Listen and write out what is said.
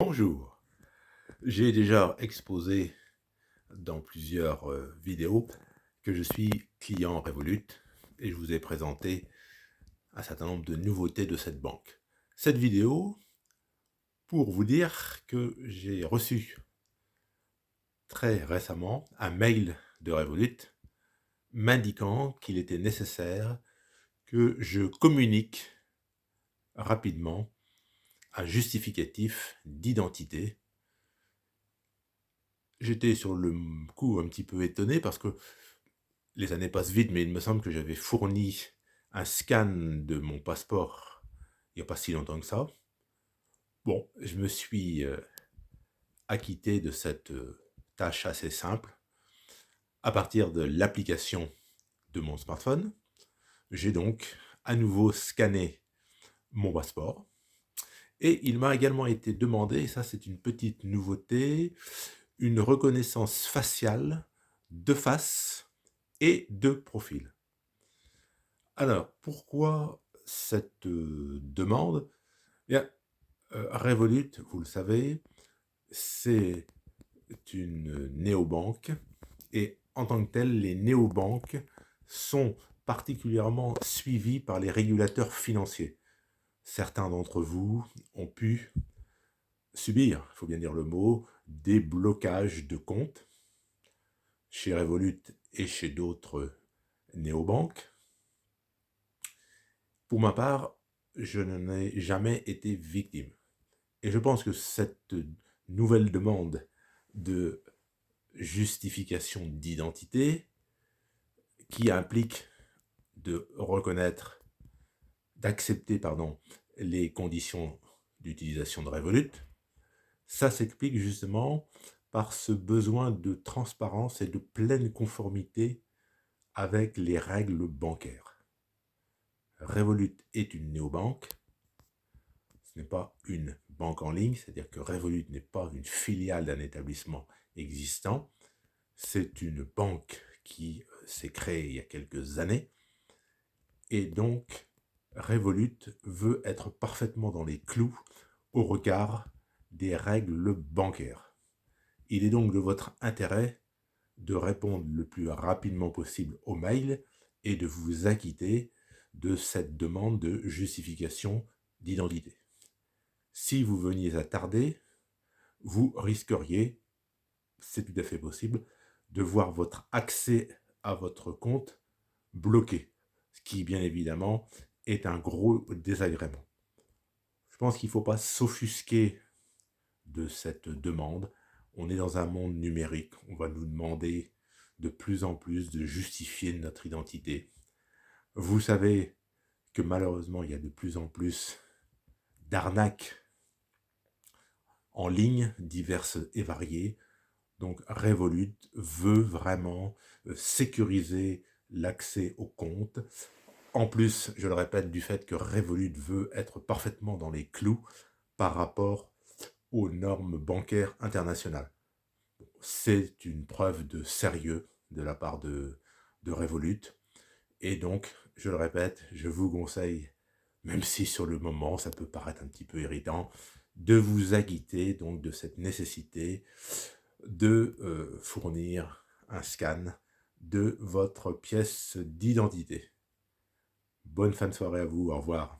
Bonjour, j'ai déjà exposé dans plusieurs vidéos que je suis client Revolut et je vous ai présenté un certain nombre de nouveautés de cette banque. Cette vidéo pour vous dire que j'ai reçu très récemment un mail de Revolut m'indiquant qu'il était nécessaire que je communique rapidement un justificatif d'identité. J'étais sur le coup un petit peu étonné parce que les années passent vite, mais il me semble que j'avais fourni un scan de mon passeport il n'y a pas si longtemps que ça. Bon, je me suis acquitté de cette tâche assez simple. À partir de l'application de mon smartphone, j'ai donc à nouveau scanné mon passeport. Et il m'a également été demandé, et ça c'est une petite nouveauté, une reconnaissance faciale de face et de profil. Alors, pourquoi cette demande? Eh bien, Revolut, vous le savez, c'est une néobanque et en tant que telle, les néobanques sont particulièrement suivies par les régulateurs financiers. Certains d'entre vous ont pu subir, il faut bien dire le mot, des blocages de comptes chez Revolut et chez d'autres néobanques. Pour ma part, je n'en ai jamais été victime. Et je pense que cette nouvelle demande de justification d'identité, qui implique de reconnaître, d'accepter, les conditions d'utilisation de Revolut, ça s'explique justement par ce besoin de transparence et de pleine conformité avec les règles bancaires. Revolut est une néobanque. Ce n'est pas une banque en ligne, c'est-à-dire que Revolut n'est pas une filiale d'un établissement existant. C'est une banque qui s'est créée il y a quelques années. Et donc, Revolut veut être parfaitement dans les clous au regard des règles bancaires. Il est donc de votre intérêt de répondre le plus rapidement possible au mail et de vous acquitter de cette demande de justification d'identité. Si vous veniez à tarder, vous risqueriez, c'est tout à fait possible, de voir votre accès à votre compte bloqué, ce qui, bien évidemment, est un gros désagrément. Je pense qu'il ne faut pas s'offusquer de cette demande. On est dans un monde numérique, on va nous demander de plus en plus de justifier notre identité. Vous savez que malheureusement, il y a de plus en plus d'arnaques en ligne, diverses et variées. Donc Revolut veut vraiment sécuriser l'accès au compte. En plus, je le répète, du fait que Revolut veut être parfaitement dans les clous par rapport aux normes bancaires internationales. C'est une preuve de sérieux de la part de Revolut. Et donc, je le répète, je vous conseille, même si sur le moment ça peut paraître un petit peu irritant, de vous acquitter donc de cette nécessité de fournir un scan de votre pièce d'identité. Bonne fin de soirée à vous, au revoir.